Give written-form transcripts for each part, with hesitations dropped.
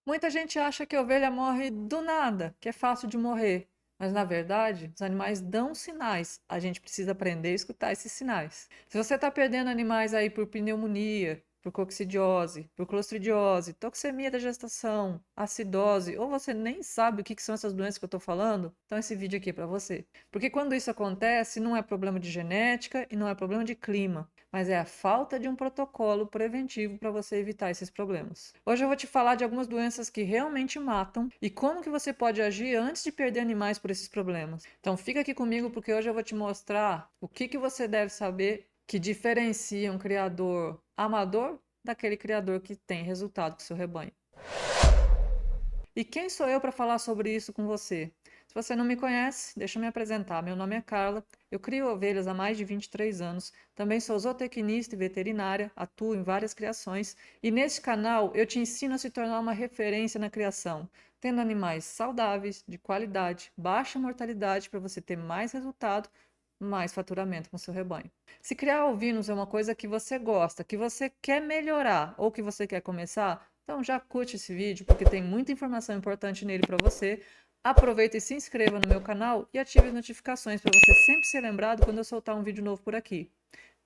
Muita gente acha que a ovelha morre do nada, que é fácil de morrer. Mas na verdade, os animais dão sinais. A gente precisa aprender a escutar esses sinais. Se você está perdendo animais aí por pneumonia, por coccidiose, por clostridiose, toxemia da gestação, acidose, ou você nem sabe o que são essas doenças que eu estou falando, então esse vídeo aqui é para você. Porque quando isso acontece, não é problema de genética e não é problema de clima, mas é a falta de um protocolo preventivo para você evitar esses problemas. Hoje eu vou te falar de algumas doenças que realmente matam e como que você pode agir antes de perder animais por esses problemas. Então fica aqui comigo porque hoje eu vou te mostrar o que você deve saber que diferencia um criador amador daquele criador que tem resultado com seu rebanho. E quem sou eu para falar sobre isso com você? Se você não me conhece, deixa eu me apresentar. Meu nome é Carla, eu crio ovelhas há mais de 23 anos, também sou zootecnista e veterinária, atuo em várias criações e neste canal eu te ensino a se tornar uma referência na criação, tendo animais saudáveis, de qualidade, baixa mortalidade para você ter mais resultado, mais faturamento com seu rebanho. Se criar ovinos é uma coisa que você gosta, que você quer melhorar ou que você quer começar, então já curte esse vídeo porque tem muita informação importante nele para você. Aproveita e se inscreva no meu canal e ative as notificações para você sempre ser lembrado quando eu soltar um vídeo novo por aqui.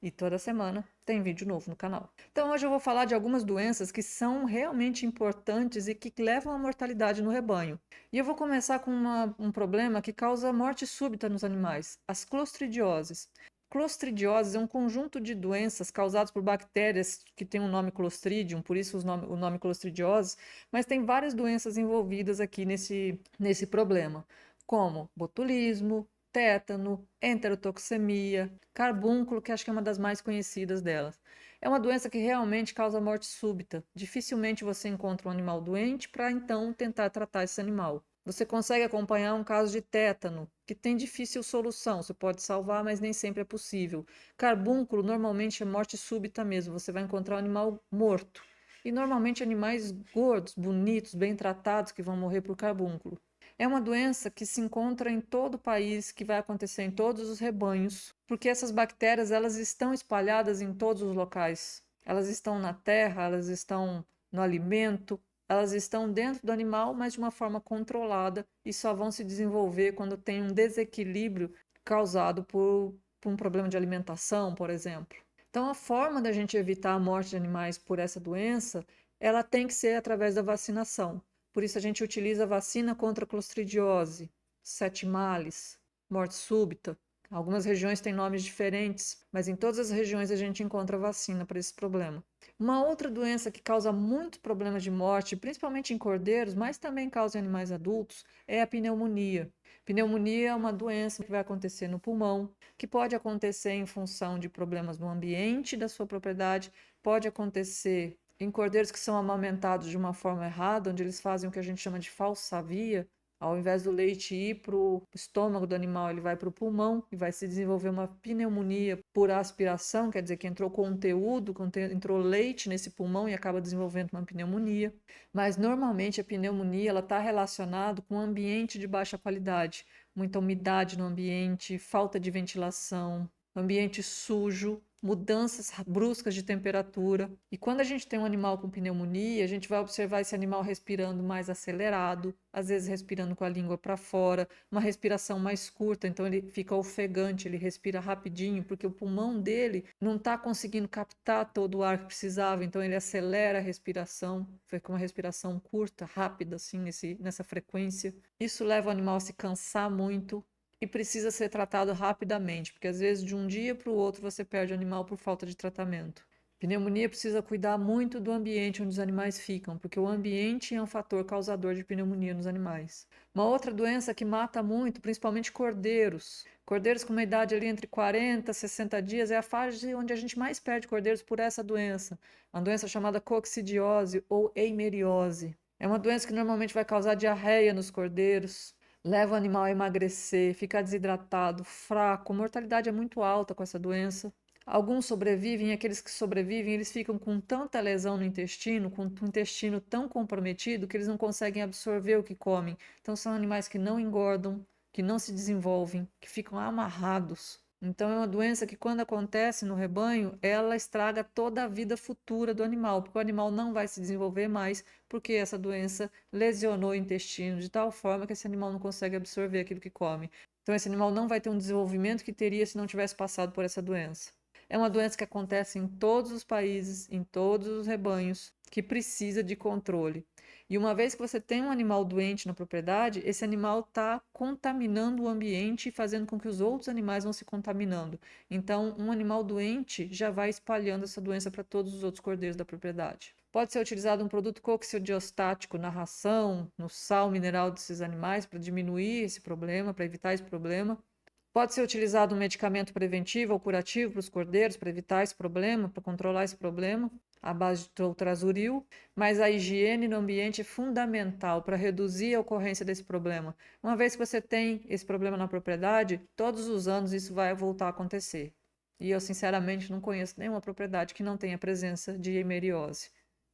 E toda semana tem vídeo novo no canal. Então hoje eu vou falar de algumas doenças que são realmente importantes e que levam à mortalidade no rebanho. E eu vou começar com um problema que causa morte súbita nos animais, as clostridioses. Clostridiose é um conjunto de doenças causadas por bactérias que tem o nome Clostridium, por isso o nome Clostridiose, mas tem várias doenças envolvidas aqui nesse problema, como botulismo, tétano, enterotoxemia, carbúnculo, que acho que é uma das mais conhecidas delas. É uma doença que realmente causa morte súbita. Dificilmente você encontra um animal doente para então tentar tratar esse animal. Você consegue acompanhar um caso de tétano, que tem difícil solução. Você pode salvar, mas nem sempre é possível. Carbúnculo normalmente é morte súbita mesmo. Você vai encontrar um animal morto. E normalmente animais gordos, bonitos, bem tratados que vão morrer por carbúnculo. É uma doença que se encontra em todo o país, que vai acontecer em todos os rebanhos, porque essas bactérias elas estão espalhadas em todos os locais. Elas estão na terra, elas estão no alimento, elas estão dentro do animal, mas de uma forma controlada e só vão se desenvolver quando tem um desequilíbrio causado por um problema de alimentação, por exemplo. Então, a forma da gente evitar a morte de animais por essa doença, ela tem que ser através da vacinação. Por isso a gente utiliza a vacina contra a clostridiose, sete males, morte súbita. Algumas regiões têm nomes diferentes, mas em todas as regiões a gente encontra vacina para esse problema. Uma outra doença que causa muito problema de morte, principalmente em cordeiros, mas também causa em animais adultos, é a pneumonia. Pneumonia é uma doença que vai acontecer no pulmão, que pode acontecer em função de problemas no ambiente da sua propriedade, pode acontecer em cordeiros que são amamentados de uma forma errada, onde eles fazem o que a gente chama de falsavia, ao invés do leite ir para o estômago do animal, ele vai para o pulmão e vai se desenvolver uma pneumonia por aspiração, quer dizer que entrou conteúdo, entrou leite nesse pulmão e acaba desenvolvendo uma pneumonia. Mas normalmente a pneumonia ela está relacionada com um ambiente de baixa qualidade, muita umidade no ambiente, falta de ventilação, ambiente sujo, mudanças bruscas de temperatura. E quando a gente tem um animal com pneumonia, a gente vai observar esse animal respirando mais acelerado, às vezes respirando com a língua para fora, uma respiração mais curta, então ele fica ofegante, ele respira rapidinho, porque o pulmão dele não está conseguindo captar todo o ar que precisava, então ele acelera a respiração, fica uma respiração curta, rápida, assim, nessa frequência. Isso leva o animal a se cansar muito, e precisa ser tratado rapidamente, porque às vezes de um dia para o outro você perde o animal por falta de tratamento. Pneumonia precisa cuidar muito do ambiente onde os animais ficam, porque o ambiente é um fator causador de pneumonia nos animais. Uma outra doença que mata muito, principalmente cordeiros. Cordeiros com uma idade ali entre 40 e 60 dias é a fase onde a gente mais perde cordeiros por essa doença. Uma doença chamada coccidiose ou eimeriose. É uma doença que normalmente vai causar diarreia nos cordeiros, leva o animal a emagrecer, ficar desidratado, fraco. A mortalidade é muito alta com essa doença. Alguns sobrevivem, e aqueles que sobrevivem, eles ficam com tanta lesão no intestino, com o intestino tão comprometido, que eles não conseguem absorver o que comem. Então, são animais que não engordam, que não se desenvolvem, que ficam amarrados. Então, é uma doença que, quando acontece no rebanho, ela estraga toda a vida futura do animal, porque o animal não vai se desenvolver mais, porque essa doença lesionou o intestino de tal forma que esse animal não consegue absorver aquilo que come. Então, esse animal não vai ter um desenvolvimento que teria se não tivesse passado por essa doença. É uma doença que acontece em todos os países, em todos os rebanhos, que precisa de controle. E uma vez que você tem um animal doente na propriedade, esse animal está contaminando o ambiente e fazendo com que os outros animais vão se contaminando. Então, um animal doente já vai espalhando essa doença para todos os outros cordeiros da propriedade. Pode ser utilizado um produto coccidiostático na ração, no sal mineral desses animais para diminuir esse problema, para evitar esse problema. Pode ser utilizado um medicamento preventivo ou curativo para os cordeiros para evitar esse problema, para controlar esse problema, à base de toltrazuril, mas a higiene no ambiente é fundamental para reduzir a ocorrência desse problema. Uma vez que você tem esse problema na propriedade, todos os anos isso vai voltar a acontecer. E eu, sinceramente, não conheço nenhuma propriedade que não tenha presença de hemeriose.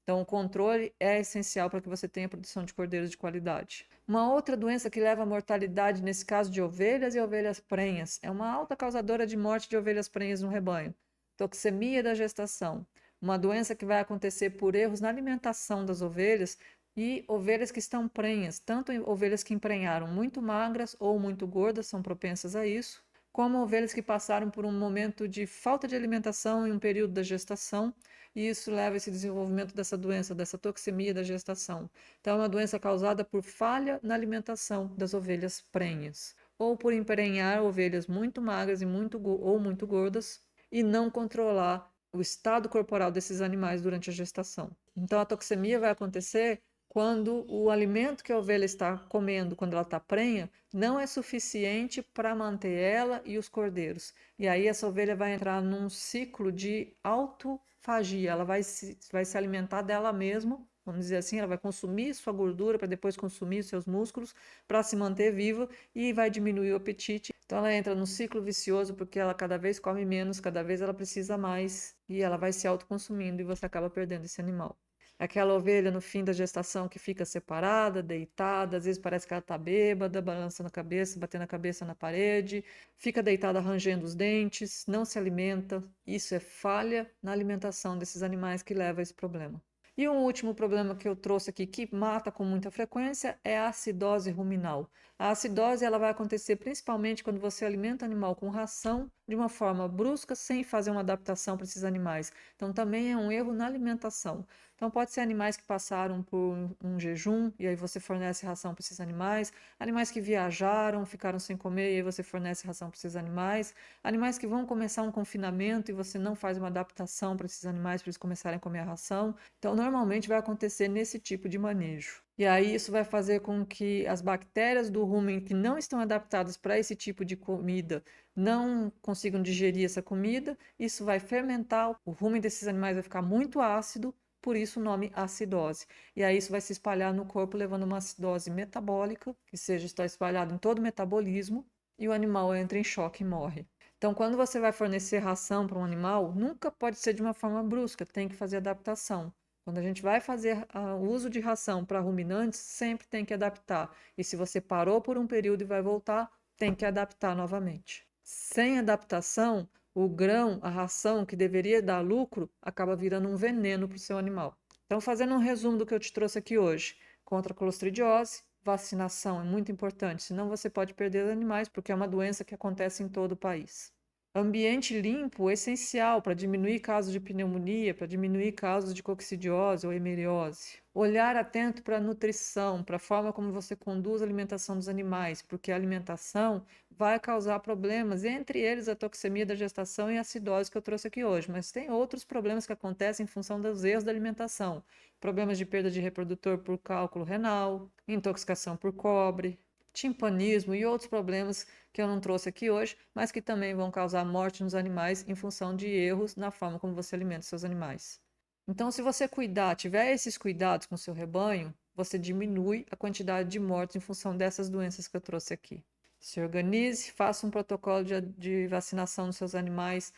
Então, o controle é essencial para que você tenha produção de cordeiros de qualidade. Uma outra doença que leva à mortalidade, nesse caso de ovelhas e ovelhas prenhas, é uma alta causadora de morte de ovelhas prenhas no rebanho. Toxemia da gestação. Uma doença que vai acontecer por erros na alimentação das ovelhas e ovelhas que estão prenhas, tanto ovelhas que emprenharam muito magras ou muito gordas, são propensas a isso, como ovelhas que passaram por um momento de falta de alimentação em um período da gestação, e isso leva a esse desenvolvimento dessa doença, dessa toxemia da gestação. Então, é uma doença causada por falha na alimentação das ovelhas prenhas, ou por emprenhar ovelhas muito magras e ou muito gordas e não controlar o estado corporal desses animais durante a gestação. Então, a toxemia vai acontecer quando o alimento que a ovelha está comendo, quando ela está prenha, não é suficiente para manter ela e os cordeiros. E aí essa ovelha vai entrar num ciclo de autofagia, ela vai se alimentar dela mesma, vamos dizer assim, ela vai consumir sua gordura para depois consumir seus músculos para se manter viva e vai diminuir o apetite. Então ela entra num ciclo vicioso porque ela cada vez come menos, cada vez ela precisa mais e ela vai se autoconsumindo e você acaba perdendo esse animal. Aquela ovelha no fim da gestação que fica separada, deitada, às vezes parece que ela está bêbada, balançando a cabeça, batendo a cabeça na parede, fica deitada rangendo os dentes, não se alimenta. Isso é falha na alimentação desses animais que leva a esse problema. E um último problema que eu trouxe aqui que mata com muita frequência é a acidose ruminal. A acidose ela vai acontecer principalmente quando você alimenta o animal com ração de uma forma brusca, sem fazer uma adaptação para esses animais. Então, também é um erro na alimentação. Então, pode ser animais que passaram por um jejum e aí você fornece ração para esses animais, animais que viajaram, ficaram sem comer e aí você fornece ração para esses animais, animais que vão começar um confinamento e você não faz uma adaptação para esses animais para eles começarem a comer a ração. Então, normalmente vai acontecer nesse tipo de manejo. E aí isso vai fazer com que as bactérias do rumen que não estão adaptadas para esse tipo de comida não consigam digerir essa comida, isso vai fermentar, o rumen desses animais vai ficar muito ácido, por isso o nome acidose. E aí isso vai se espalhar no corpo, levando uma acidose metabólica, que seja, está espalhado em todo o metabolismo, e o animal entra em choque e morre. Então, quando você vai fornecer ração para um animal, nunca pode ser de uma forma brusca, tem que fazer adaptação. Quando a gente vai fazer o uso de ração para ruminantes, sempre tem que adaptar. E se você parou por um período e vai voltar, tem que adaptar novamente. Sem adaptação, o grão, a ração que deveria dar lucro, acaba virando um veneno para o seu animal. Então, fazendo um resumo do que eu te trouxe aqui hoje, contra a clostridiose, vacinação é muito importante, senão você pode perder animais, porque é uma doença que acontece em todo o país. Ambiente limpo é essencial para diminuir casos de pneumonia, para diminuir casos de coccidiose ou hemeriose. Olhar atento para a nutrição, para a forma como você conduz a alimentação dos animais, porque a alimentação vai causar problemas, entre eles a toxemia da gestação e a acidose que eu trouxe aqui hoje, mas tem outros problemas que acontecem em função dos erros da alimentação. Problemas de perda de reprodutor por cálculo renal, intoxicação por cobre, timpanismo e outros problemas que eu não trouxe aqui hoje, mas que também vão causar morte nos animais em função de erros na forma como você alimenta seus animais. Então, se você tiver esses cuidados com o seu rebanho, você diminui a quantidade de mortes em função dessas doenças que eu trouxe aqui. Se organize, faça um protocolo de vacinação dos seus animais,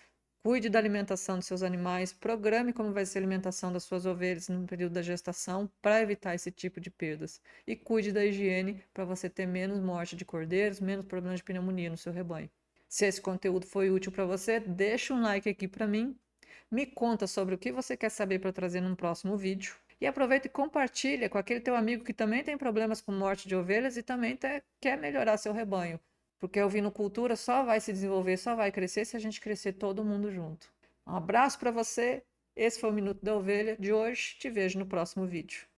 cuide da alimentação dos seus animais, programe como vai ser a alimentação das suas ovelhas no período da gestação para evitar esse tipo de perdas. E cuide da higiene para você ter menos morte de cordeiros, menos problemas de pneumonia no seu rebanho. Se esse conteúdo foi útil para você, deixa um like aqui para mim. Me conta sobre o que você quer saber para eu trazer num próximo vídeo. E aproveita e compartilha com aquele teu amigo que também tem problemas com morte de ovelhas e também quer melhorar seu rebanho. Porque a ovinocultura só vai se desenvolver, só vai crescer se a gente crescer todo mundo junto. Um abraço para você. Esse foi o Minuto da Ovelha de hoje. Te vejo no próximo vídeo.